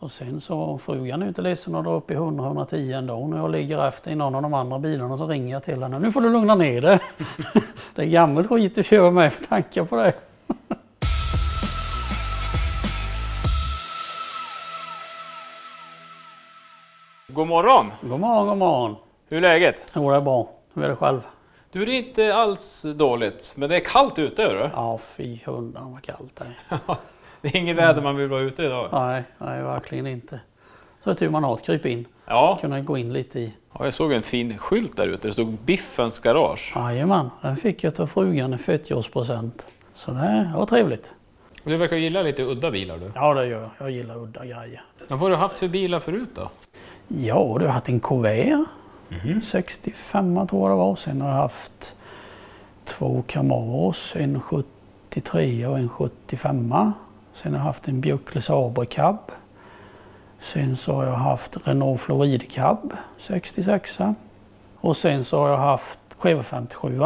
Och sen så frugan är inte ledsen och drar upp i 100-110 ändå. När jag ligger efter i någon av de andra bilarna så ringer jag till henne. Nu får du lugna ner det. Det är gammalt skit att köra med för tankar på det. God morgon! God morgon, god morgon. Hur är läget? Jo, det är bra. Hur är det själv? Du, det är inte alls dåligt, men det är kallt ute, är det? Ja, fy hundan vad kallt det är. Det är ingen väder man vill vara ute idag. Nej, verkligen inte. Så det är tur man har ett kryp in. Ja. Kunna gå in lite i. Ja, jag såg en fin skylt där ute. Det stod Biffens garage. Jajamän, den fick jag av frugan i 40-årspresent. Så det var trevligt. Och du verkar gilla lite udda bilar, du. Ja, det gör jag. Jag gillar udda grejer. Men vad har du haft för bilar förut då? Ja, du har haft en Corvair. 65 tror jag det var. Sen har jag haft 2 Camaros, en 73 och en 75. Sen har jag haft en Buick Sabre Cab. Sen så har jag haft Renault Floride Cab 66. Och sen så har jag haft Cheva 57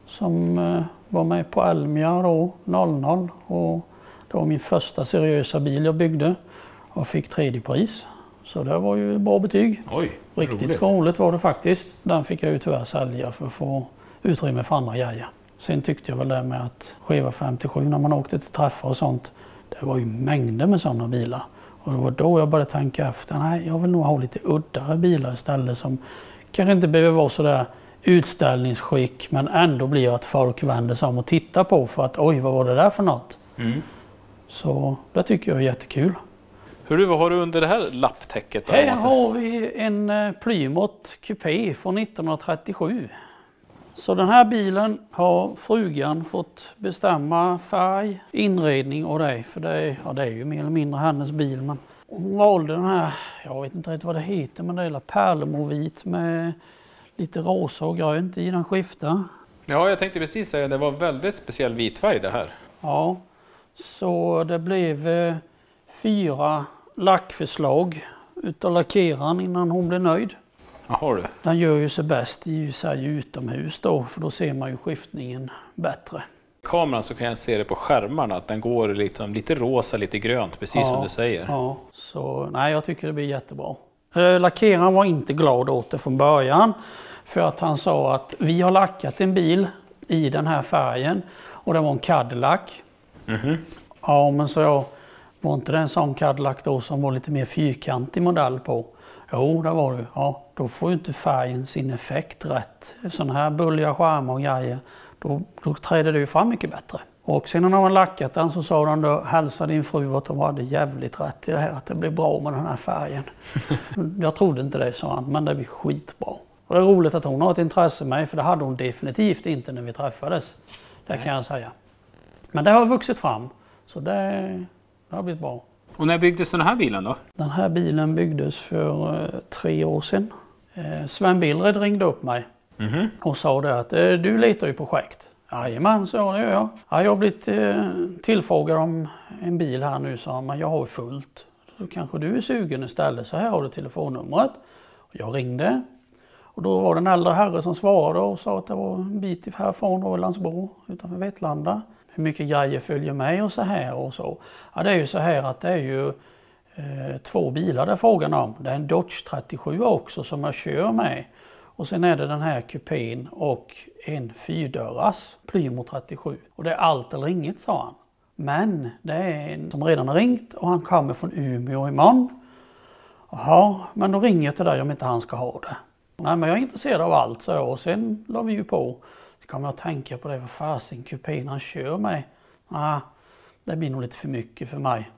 som var med på Elmia då, 00. Och det var min första seriösa bil jag byggde och fick 3D pris. Så det var ju bra betyg. Oj, riktigt roligt var det faktiskt. Den fick jag ju tyvärr sälja för att få utrymme för andra grejer. Sen tyckte jag väl det med att Cheva 57 när man åkte till träffar och sånt. Det var ju mängder med sådana bilar. Och det var då jag började tänka efter. Nej, jag vill nog ha lite uddare bilar istället som kanske inte behöver vara sådär utställningsskick men ändå blir att folk vänder sig om och tittar på för att oj, vad var det där för något? Så det tycker jag är jättekul. Hur vad har du under det här lapptäcket? Här har vi en Plymouth Coupé från 1937. Så den här bilen har frugan fått bestämma färg, inredning och det. För det är ju mer eller mindre hennes bil. Men hon valde den här, jag vet inte riktigt vad det heter, men det är pärlemovit med lite rosa och grönt i den skifta. Ja, jag tänkte precis säga det var väldigt speciell vitfärg det här. Ja, så det blev 4 lackförslag utav lackeraren innan hon blev nöjd. Jaha du. Den gör ju sig bäst i sig utomhus då, för då ser man ju skiftningen bättre. Kameran så kan jag se det på skärmarna att den går liksom lite rosa, lite grönt, precis som du säger. Ja, så nej, jag tycker det blir jättebra. Lackeraren var inte glad åt det från början för att han sa att vi har lackat en bil i den här färgen och det var en Cadillac. Ja, men så jag var inte det en sån Cadillac då som var lite mer fyrkantig modell på? Jo, det var det. Ja, då får ju inte färgen sin effekt rätt. Sådana här bulliga skärmar och grejer, då träder det ju fram mycket bättre. Och sen när de har lackat den så sa de då, hälsa din fru att de hade jävligt rätt i det här, att det blir bra med den här färgen. Jag trodde inte det, sa han, men det blir skitbra. Och det är roligt att hon har ett intresse med mig, för det hade hon definitivt inte när vi träffades. Det kan jag säga. Men det har vuxit fram, så det har blivit bra. Och när byggdes den här bilen då? Den här bilen byggdes för 3 år sedan. Sven Billred ringde upp mig och sa det att du letar ju projekt. Jajamän, så det gör jag. Ja, jag har blivit tillfrågad om en bil här nu, sa han, men jag har fullt. Så kanske du är sugen istället, så här har du telefonnumret. Och jag ringde och då var det en äldre herre som svarade och sa att det var en bit härifrån Ålandsbro utanför Vetlanda. Hur mycket grejer följer med och så här och så. Ja, det är ju så här att det är ju 2 bilar det är frågan om. Det är en Dodge 37 också som jag kör med. Och sen är det den här kupén och en 4-dörrars Plymouth 37. Och det är allt eller inget, sa han. Men det är en som redan har ringt och han kommer från Umeå imorgon. Jaha, men då ringer jag till dig om inte han ska ha det. Nej, men jag är intresserad av allt, så och sen la vi ju på. Så kommer jag att tänka på det, vad fasen kupén han kör med. Det blir nog lite för mycket för mig.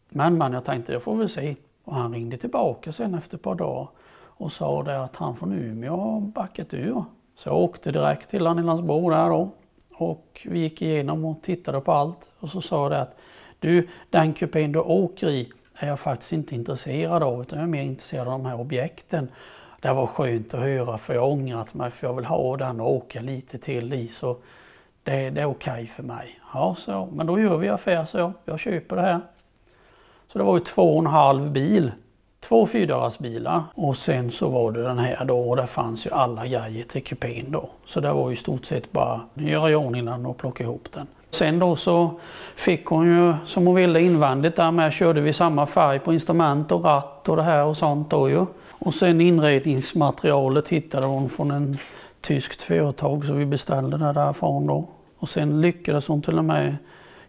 Men jag tänkte, jag får väl se. Och han ringde tillbaka sen efter ett par dagar och sa det att han från Umeå har backat ur. Så jag åkte direkt till han i Landsbro där då. Och vi gick igenom och tittade på allt. Och så sa det att du, den kupén du åker i är jag faktiskt inte intresserad av, utan jag är mer intresserad av de här objekten. Det var skönt att höra, för jag har ångrat mig, för jag vill ha den och åka lite till i, så det är okej för mig. Ja, så, men då gör vi affär, så jag köper det här. Så det var ju 2,5 bil, 2 4-dörrars bilar och sen så var det den här då, och där fanns ju alla grejer till kupén då. Så det var ju i stort sett bara göra i ordning den och plocka ihop den. Sen då så fick hon ju som hon ville invändigt där med, körde vi samma färg på instrument och ratt och det här och sånt då ju. Och sen inredningsmaterialet hittade hon från en tyskt företag så vi beställde det därifrån då. Och sen lyckades hon till och med,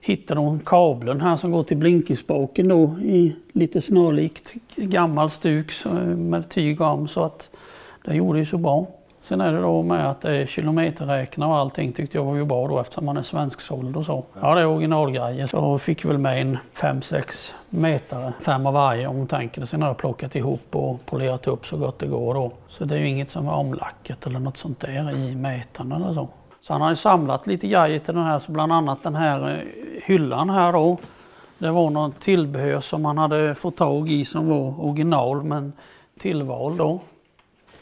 hittade hon kabeln här som går till blinkerspaken då i lite snarlikt gammal stuk med tygarm så att det gjorde ju så bra. Sen är det då med att det är kilometerräknare och allting tyckte jag var ju bra då eftersom man är svensksåld och så. Ja, det är originalgrejer. Så fick väl med en 5-6 metare, 5 av varje om man tänker det. Sen har jag plockat ihop och polerat upp så gott det går då. Så det är ju inget som är omlackat eller något sånt där i mätaren eller så. Så han har ju samlat lite grejer till den här, så bland annat den här hyllan här då. Det var något tillbehör som han hade fått tag i som var original men tillval då.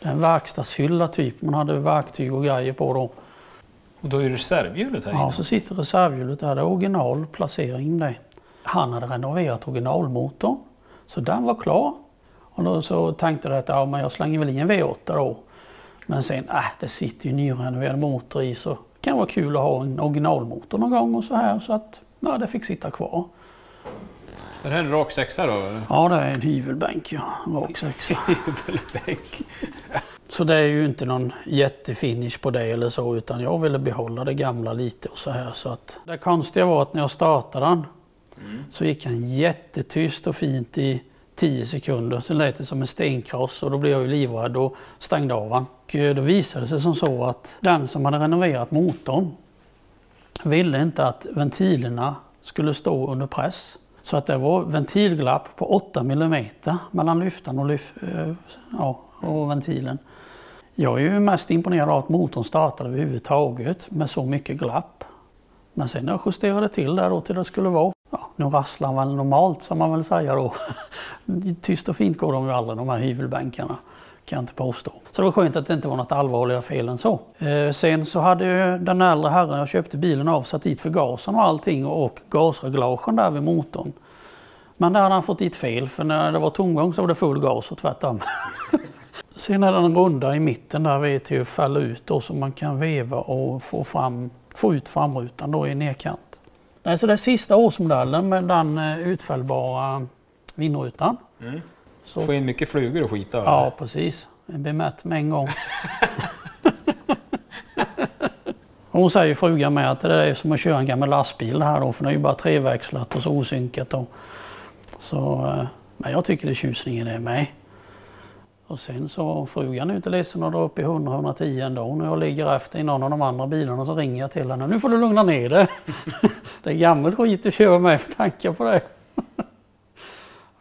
Det är en verkstadshylla typ, man hade verktyg och grejer på då. Och då är reservhjulet här inne? Ja, så sitter reservhjulet där, det är originalplacering det. Han hade renoverat originalmotorn, så den var klar. Och då så tänkte jag att ja, men jag slänger väl i en V8 då. Men sen, det sitter ju nyrenoverad motor i så det kan vara kul att ha en originalmotor någon gång och så här. Så att, det fick sitta kvar. Är det en rak sexa då? Eller? Ja, det är en hyvelbänk, ja. Rak sexa. Hyvelbänk. Så det är ju inte någon jättefinish på det eller så, utan jag ville behålla det gamla lite och så här. Så att det konstiga var att när jag startade den så gick han jättetyst och fint i 10 sekunder. Sen lät det som en stenkross och då blev jag ju livrädd och stängde av han. Och då visade det sig som så att den som hade renoverat motorn ville inte att ventilerna skulle stå under press. Så att det var ventilglapp på 8 mm mellan lyftaren och ventilen. Jag är ju mest imponerad av att motorn startade överhuvudtaget med så mycket glapp. Men sen när jag justerade till det då till det skulle vara. Nu rasslar man väl normalt som man väl säger då. Tyst och fint går de ju aldrig de här hyvelbänkarna. Kan jag inte påstå. Så det var skönt att det inte var något allvarliga fel än så. Sen så hade ju den äldre herren jag köpte bilen av satt dit förgasaren och allting och gasreglagen där vid motorn. Men där hade han fått dit fel för när det var tomgång så var det full gas och tvärtom. Sen är den runda i mitten där vi till att fälla ut då så man kan veva och få ut framrutan då i nedkant. Så det är sista årsmodellen med den utfällbara vindrutan. Så få in mycket flugor och skit av. Ja, precis. En bemätt med en gång. Hon säger frugan med att det är som att köra en gammal lastbil här då, för det är ju bara treväxlat och så osynkat då. Så, men jag tycker det är tjusningen det med. Och sen så frugan är inte ledsen och drar upp i 100-110 ändå. När jag ligger efter i någon av de andra bilarna så ringer jag till henne. Nu får du lugna ner det. Det är gammalt skit att köra med för tankar på det.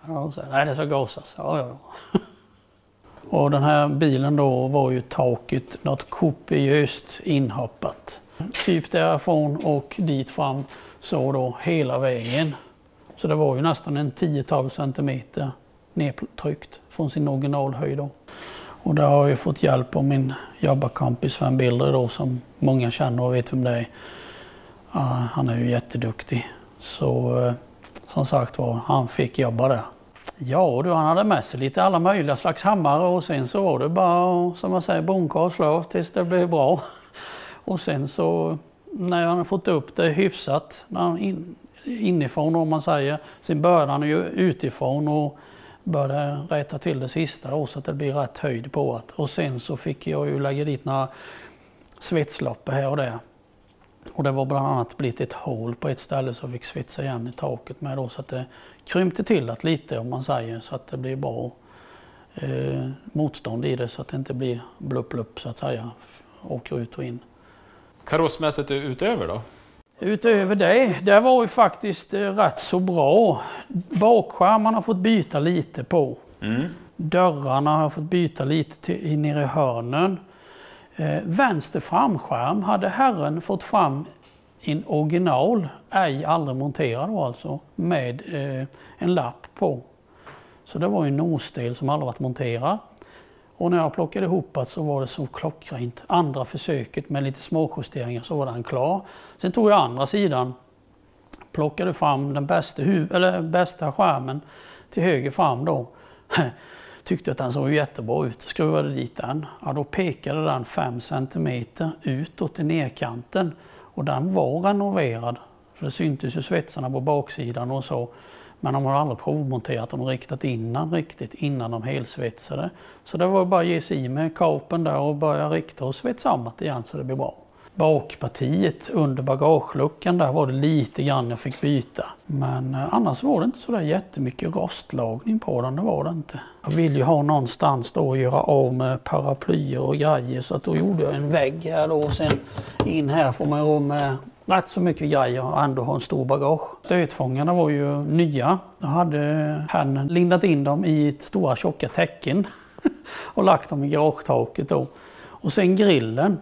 Ja, så, nej, det ska gasas. Ja. Och den här bilen då var ju taket något kopiöst inhoppat. Typ därifrån och dit fram så då hela vägen. Så det var ju nästan en 10-12 centimeter nedtryckt från sin originalhöjd då. Och där har jag fått hjälp av min jobbarkompis Sven Billre då som många känner och vet vem det är. Han är ju jätteduktig. Så som sagt var, han fick jobba där. Ja du, han hade med sig lite alla möjliga slags hammare och sen så var det bara som man säger bonka och slå tills det blev bra. Och sen så när han fått upp det hyfsat inifrån om man säger, sen började han ju utifrån och började rätta till det sista då, så att det blir rätt höjd på det. Och sen så fick jag ju lägga dit några svetslappar här och där. Och det var bland annat blivit ett hål på ett ställe så jag fick svetsa igen i taket med då, så att det krympte till det lite om man säger, så att det blir bra motstånd i det så att det inte blir blupp så att säga, åker ut och in. Karossmässigt utöver då? Utöver det var ju faktiskt rätt så bra. Bakskärmarna har fått byta lite på. Dörrarna har fått byta lite nere i hörnen. Vänster framskärm hade herren fått fram en original, aldrig monterad då alltså, med en lapp på. Så det var ju en nosdel som aldrig varit monterad. Och när jag plockade ihop så var det så klockrent. Andra försöket med lite småjusteringar så var den klar. Sen tog jag andra sidan, plockade fram den bästa skärmen till höger fram då. Tyckte att den såg jättebra ut, skruvade dit den. Ja, då pekade den 5 cm utåt i nerkanten och den var renoverad Så det syntes ju svetsarna på baksidan och så. Men de har aldrig provmonterat dem riktigt innan de helsvetsade. Så det var bara att ge sig i med kapen där och börja rikta och svetsa samman igen så det blir bra. Bakpartiet under bagageluckan där var det lite grann jag fick byta. Men annars var det inte så där jättemycket rostlagning på den, det var det inte. Jag ville ju ha någonstans då att göra av med paraplyer och grejer så att då gjorde jag en vägg här då och sen in här får man rum med rätt så mycket grejer och ändå ha en stor bagage. Stötfångarna var ju nya. Då hade han lindat in dem i ett stora tjocka täcken och lagt dem i garagetaket då. Och sen grillen.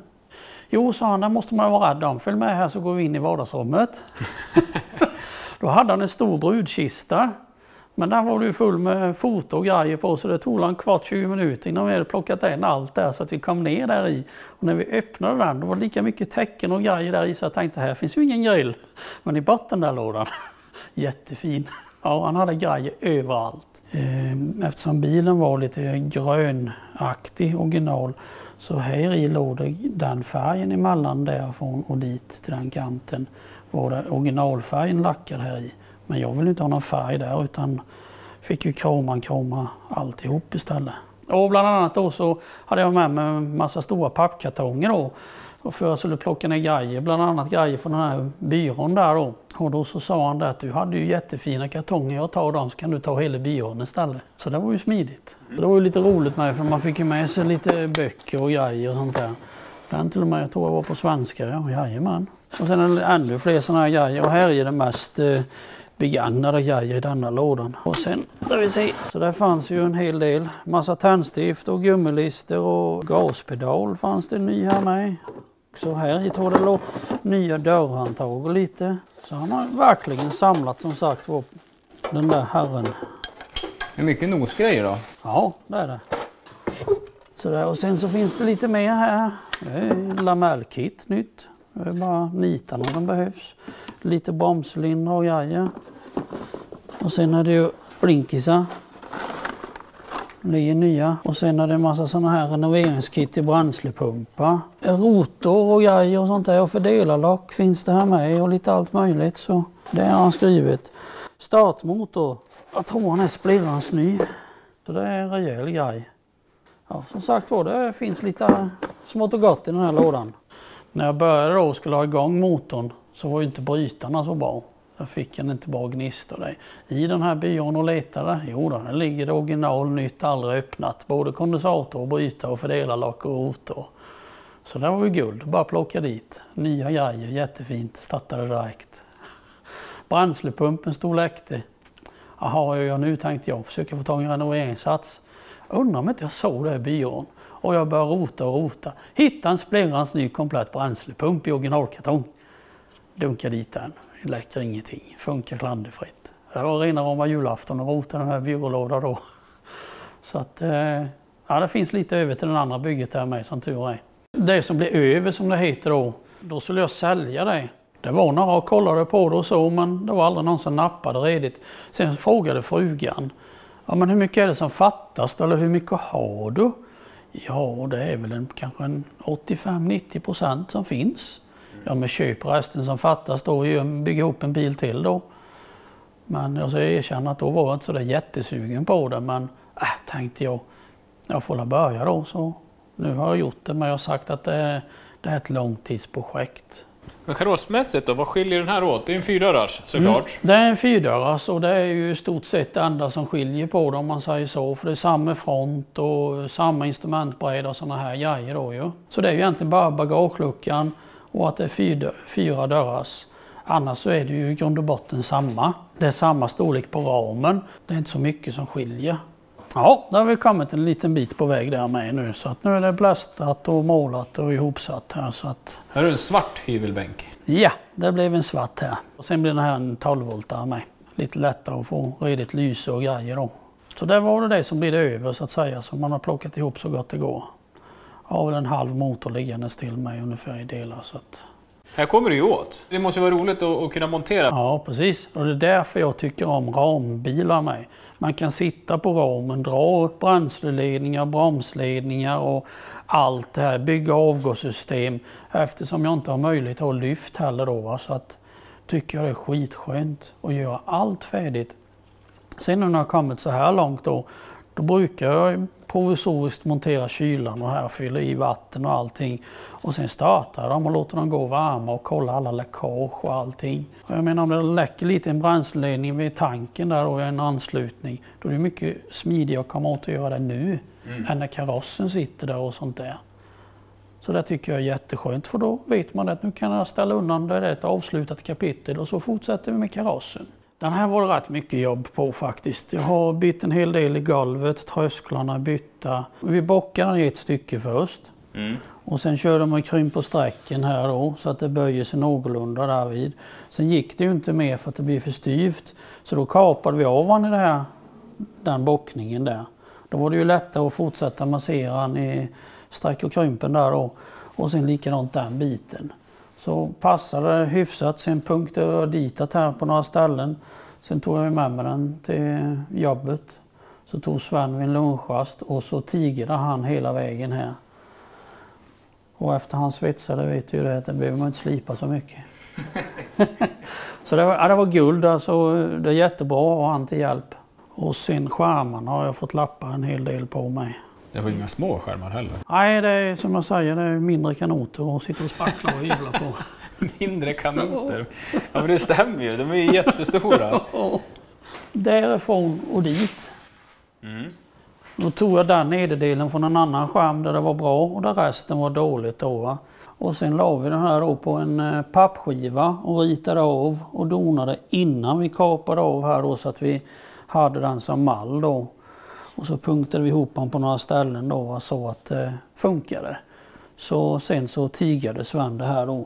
Jo, sa han, där måste man vara rädd om. Följ med här så går vi in i vardagsrummet. Då hade han en stor brudkista. Men där var det ju full med foto och grejer på så det tog en kvart 20 minuter innan vi hade plockat in allt där så att vi kom ner där i. Och när vi öppnade den då var det lika mycket tecken och grejer där i så jag tänkte här finns ju ingen grill. Men i botten där låg den. Jättefin. Ja, han hade grejer överallt. Eftersom bilen var lite grönaktig original så här i låg det den färgen emellan därifrån och dit till den kanten var det originalfärgen lackad här i. Men jag ville inte ha någon färg där utan fick ju krama alltihop istället. Och bland annat då så hade jag med mig en massa stora pappkartonger då. Och för att jag skulle plocka ner grejer, bland annat grejer från den här byrån där då. Och då så sa han att du hade ju jättefina kartonger, jag tar dem så kan du ta hela byrån istället. Så det var ju smidigt. Det var ju lite roligt med för man fick ju med sig lite böcker och grejer och sånt där. Den till och med jag tror jag var på svenska, ja jajamän. Och sen är det ännu fler sådana här grejer och här är det mest begagnade grejer i denna lådan. Och sen, där vi ser, så där fanns ju en hel del. Massa tändstift och gummilister och gaspedal fanns det ny här med. Så här i tror det låg nya dörrhandtag och lite. Så han har verkligen samlat som sagt var den där herren. Det är mycket nosgrejer då? Ja, det är det. Så där, och sen så finns det lite mer här. Lamellkit nytt. Det är bara nitarna de behövs. Lite bromscylindrar och grejer. Och sen är det ju blinkisar. Ligger nya. Och sen är det en massa sådana här renoveringskit till bränslepumpar. Rotor och grejer och sånt där. Och fördelarlock finns det här med och lite allt möjligt. Så det har han skrivit. Startmotor. Jag tror han är splirrans ny. Så det är en rejäl grej. Ja, som sagt var det finns lite smått och gott i den här lådan. När jag började då och skulle ha igång motorn så var ju inte brytarna så bra. Jag fick en inte bra gnistor där. I den här byrån och letade, jo då, där ligger det original nytt, aldrig öppnat. Både kondensator och brytare och fördelarlock och rotor. Så det var ju guld, bara plocka dit. Nya grejer, jättefint, startade direkt. Bränslepumpen stod läckte. Jaha, jag nu tänkte jag försöka få tag i en renoveringssats. Undrar om inte jag såg det i byrån. Och jag började rota. Hitta en splirrans ny komplett bränslepump i originalkartong. Dunkar dit den. Det läcker ingenting. Funkar klanderfritt. Det var rena rama julafton och rota den här byrålådan då. Så att ja, det finns lite över till den andra bygget där med som tur är. Det som blir över som det heter då skulle jag sälja det. Det var några och kollade på det och så men det var aldrig någon som nappade redigt. Sen frågade frugan. Ja men hur mycket är det som fattas eller hur mycket har du? Ja, det är väl kanske en 85-90% som finns. Ja, men köp resten som fattas då och bygga ihop en bil till då. Men jag ska erkänna att då var jag inte så där jättesugen på det. Men tänkte jag får börja då. Så nu har jag gjort det, men jag har sagt att det är ett långtidsprojekt. Men karossmässigt då, vad skiljer den här åt? Det är en 4-dörrars såklart. Det är en 4-dörrars och det är ju i stort sett det enda som skiljer på det om man säger så. För det är samma front och samma instrumentbredd och sådana här grejer då ju. Så det är ju egentligen bara bagageluckan och att det är 4 dörrars. Annars så är det ju i grund och botten samma. Det är samma storlek på ramen. Det är inte så mycket som skiljer. Ja, där har vi kommit en liten bit på väg där med nu. Så att nu är det blästrat och målat och ihopsatt här. Så att... Här är en svart hyvelbänk. Ja, det blev en svart här. Och sen blir den här en 12-voltare med. Lite lättare att få redigt lyse och grejer då. Så det var det som blir det över så att säga. Som man har plockat ihop så gott det går. Jag har väl en halv motor liggande till mig ungefär i delar. Så att... Här kommer det ju åt. Det måste vara roligt att kunna montera. Ja, precis. Och det är därför jag tycker om rambilar med. Man kan sitta på ramen, dra upp bränsleledningar, bromsledningar och allt det här. Bygga avgassystem eftersom jag inte har möjlighet att ha lyft heller då. Så att tycker jag det är skitskönt att göra allt färdigt. Sen när jag har kommit så här långt då brukar jag provisoriskt montera kylan och här fylla i vatten och allting. Och sen startar de och låter dem gå varma och kolla alla läckage och allting. Och jag menar om det läcker lite en bränsleledning vid tanken där och en anslutning. Då är det mycket smidigare att komma åt att göra det nu än när karossen sitter där och sånt där. Så det tycker jag är jätteskönt för då vet man att nu kan jag ställa undan det, är ett avslutat kapitel och så fortsätter vi med karossen. Den här var det rätt mycket jobb på faktiskt. Jag har bytt en hel del i golvet, trösklarna bytta. Vi bockade den i ett stycke först. Och sen körde man krymp på sträcken här då så att det böjer sig någorlunda där vid. Sen gick det ju inte mer för att det blir för styvt. Så då kapade vi av den bockningen där. Då var det ju lättare att fortsätta massera den i sträck och krympen där då. Och sen likadant den biten. Så passade det hyfsat, sen punktade jag dit här på några ställen. Sen tog jag med mig den till jobbet. Så tog Sven vid en lunchrast och så tigade han hela vägen här. Och efter han svetsade vet du det att det behöver man inte slipa så mycket. Så det var guld alltså, det är jättebra att ha han till hjälp. Och sen skärmarna har jag fått lappa en hel del på mig. Det var inga små skärmar heller. Nej, det är som jag säger, det är mindre kanoter och sitter och spacklar och hyvlar på. Mindre kanoter? Ja, men det stämmer ju. De är ju jättestora. Därifrån och dit. Då tog jag den nederdelen från en annan skärm där det var bra och där resten var dåligt då. Va? Och sen la vi den här då på en pappskiva och ritade av och donade innan vi kapade av här då så att vi hade den som mall då. Och så punktade vi ihop den på några ställen då så att det funkade. Så sen så tigade Sven det här då.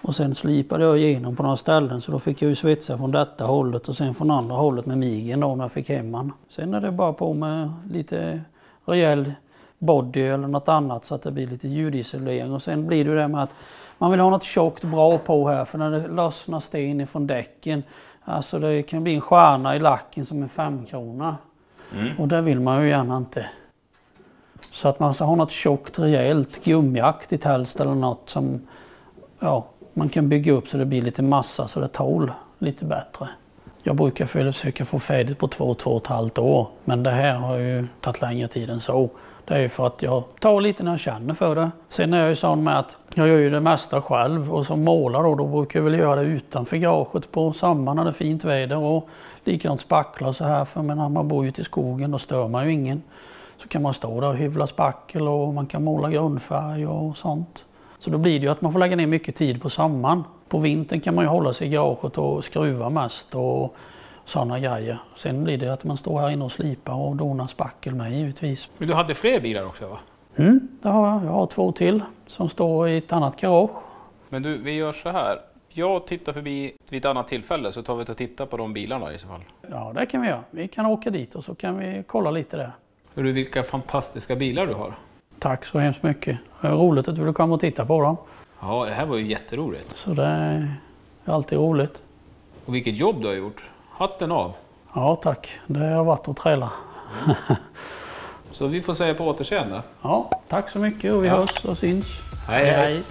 Och sen slipade jag igenom på några ställen så då fick jag ju svetsa från detta hållet och sen från andra hållet med migen då när jag fick hem han. Sen är det bara på med lite rejäl body eller något annat så att det blir lite ljudisolering. Och sen blir det med att man vill ha något tjockt bra på här för när det lossnar sten ifrån däcken. Alltså det kan bli en stjärna i lacken som en 5-krona. Och det vill man ju gärna inte. Så att man ska ha något tjockt, rejält, gummiaktigt helst eller något som man kan bygga upp så det blir lite massa så det tål lite bättre. Jag brukar försöka få färdigt på 2-2,5 år. Men det här har ju tagit längre tid än så. Det är ju för att jag tar lite när jag känner för det. Sen är jag ju sån med att jag gör ju det mesta själv och som målar då brukar jag väl göra det utanför garaget på sommaren när det är fint väder och likadant spackla och så här. För när man bor ute i skogen då stör man ju ingen. Så kan man stå där och hyvla spackel och man kan måla grundfärg och sånt. Så då blir det ju att man får lägga ner mycket tid på sommaren. På vintern kan man ju hålla sig i garaget och skruva mest och sådana grejer. Sen blir det att man står här inne och slipar och donar spackel med givetvis. Men du hade fler bilar också va? Det har jag. Jag har 2 till som står i ett annat garage. Men du, vi gör så här. Jag tittar förbi vid ett annat tillfälle så tar vi och tittar på de bilarna i så fall. Ja, det kan vi göra. Vi kan åka dit och så kan vi kolla lite där. Hörru, vilka fantastiska bilar du har. Tack så hemskt mycket. Det är roligt att du vill komma och titta på dem. Ja, det här var ju jätteroligt. Så det är alltid roligt. Och vilket jobb du har gjort. Hatten av. Ja, tack. Det har varit att träla. Så vi får säga på återseende. Ja, tack så mycket och vi hörs och syns. Hej.